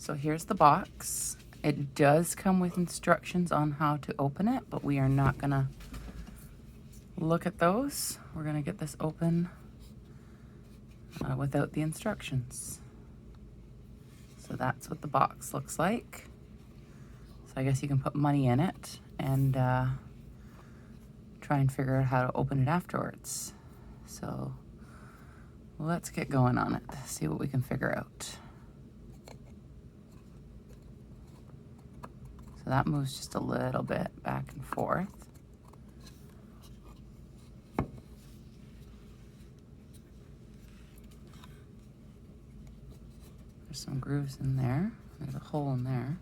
So here's the box. It does come with instructions on how to open it, but we are not gonna look at those. We're gonna get this open without the instructions. So that's what the box looks like. So I guess you can put money in it and try and figure out how to open it afterwards. So let's get going on it, see what we can figure out. So that moves just a little bit back and forth. There's some grooves in there. There's a hole in there.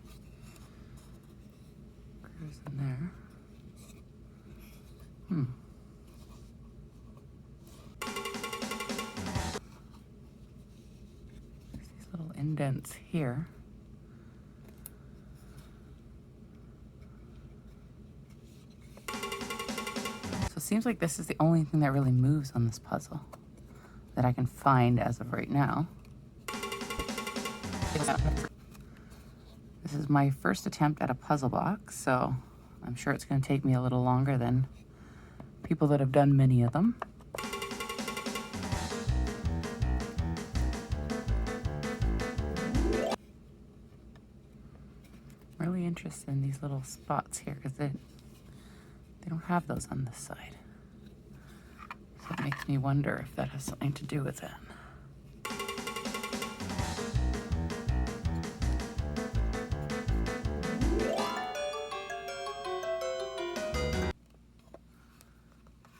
Grooves in there. There's these little indents here. So it seems like this is the only thing that really moves on this puzzle that I can find as of right now. This is my first attempt at a puzzle box, so I'm sure it's going to take me a little longer than people that have done many of them. Really interested in these little spots here because they don't have those on this side. So it makes me wonder if that has something to do with it.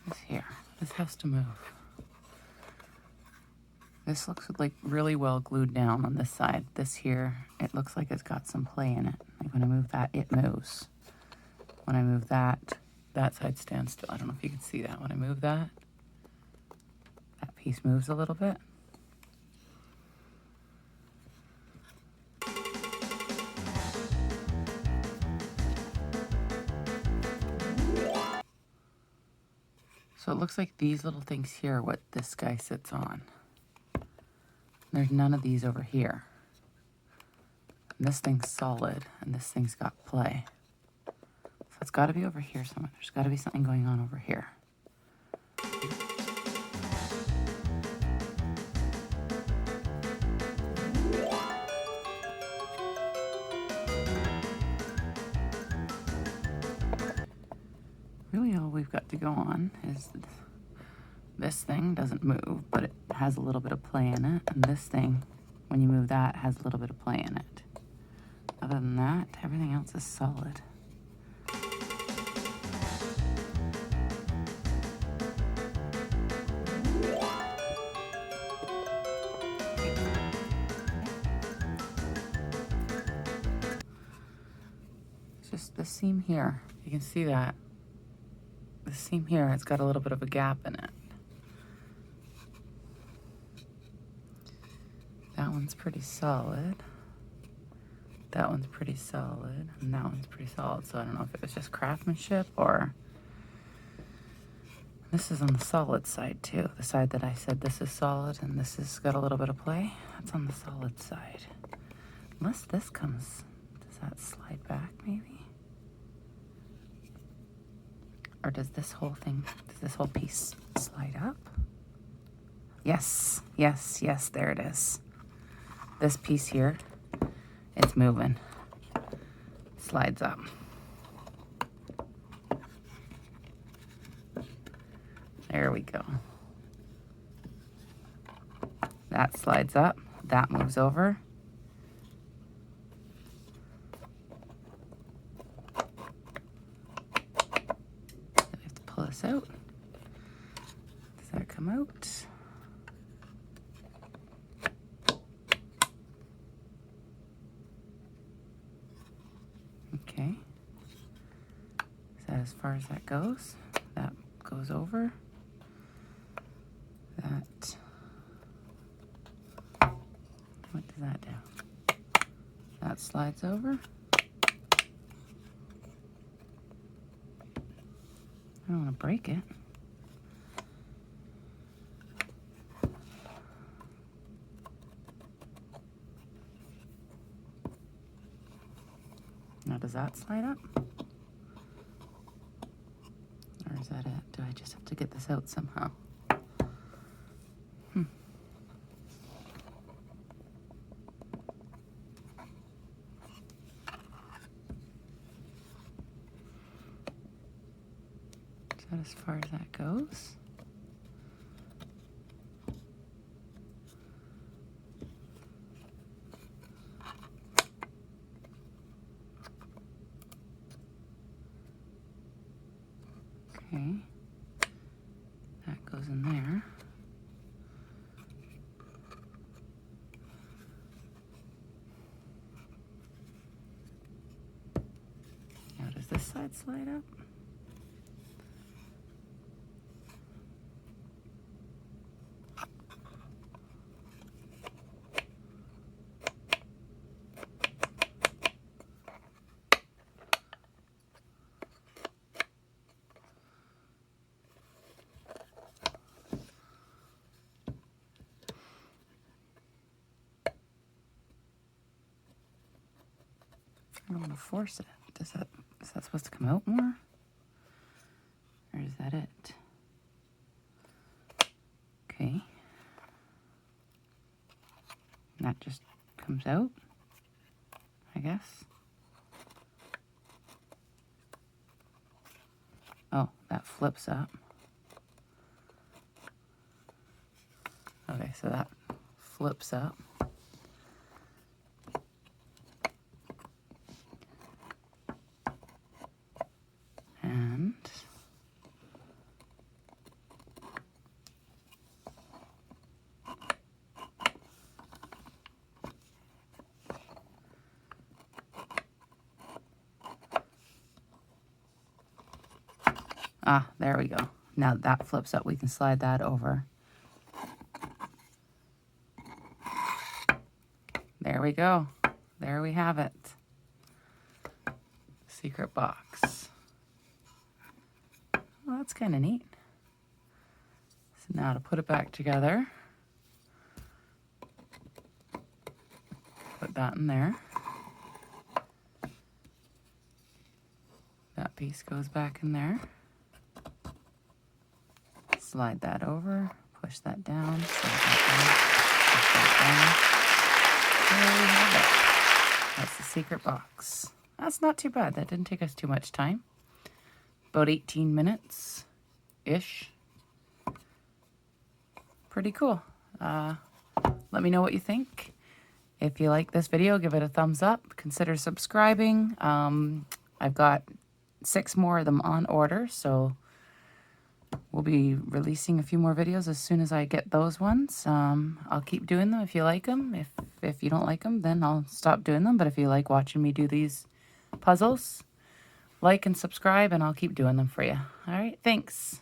This here, this has to move. This looks like really well glued down on this side. This here, it looks like it's got some play in it. Like when I move that, it moves. When I move that, that side stands still. I don't know if you can see that. When I move that, that piece moves a little bit. So it looks like these little things here are what this guy sits on. There's none of these over here. And this thing's solid, and this thing's got play. So it's got to be over here somewhere. There's got to be something going on over here. Really all we've got to go on is this thing doesn't move, but it has a little bit of play in it. And this thing, when you move that, has a little bit of play in it. Other than that, everything else is solid. It's just this seam here. You can see that. This seam here, it's got a little bit of a gap in it. That one's pretty solid. That one's pretty solid. And that one's pretty solid. So I don't know if it was just craftsmanship or... This is on the solid side too. The side that I said this is solid and this has got a little bit of play. That's on the solid side. Unless this comes... Does that slide back maybe? Or does this whole thing, does this whole piece slide up? Yes, yes, yes, there it is. This piece here, it's moving. Slides up. There we go. That slides up, that moves over. Pull this out. Does that come out? Okay. Is that as far as that goes? That goes over. That. What does that do? That slides over. I don't want to break it. does that slide up? Or is that it? Do I just have to get this out somehow? Is that as far as that goes? Okay, that goes in there. Now does this side slide up? I don't want to force it. Is that supposed to come out more? Or is that it? Okay. And that just comes out, I guess. Oh, that flips up. Okay, so that flips up. And there we go. Now that flips up, we can slide that over. There we go. There we have it. Secret box. Well, that's kind of neat. So now to put it back together, put that in there. That piece goes back in there. Slide that over, push that down, slide that down, push that down. There we have it. That's the secret box. That's not too bad. That didn't take us too much time. About 18 minutes-ish. Pretty cool. Let me know what you think. If you like this video, give it a thumbs up. Consider subscribing. I've got 6 more of them on order, so we'll be releasing a few more videos as soon as I get those ones. I'll keep doing them if you like them. If you don't like them, then I'll stop doing them. But if you like watching me do these puzzles, like and subscribe, and I'll keep doing them for you. All right, thanks.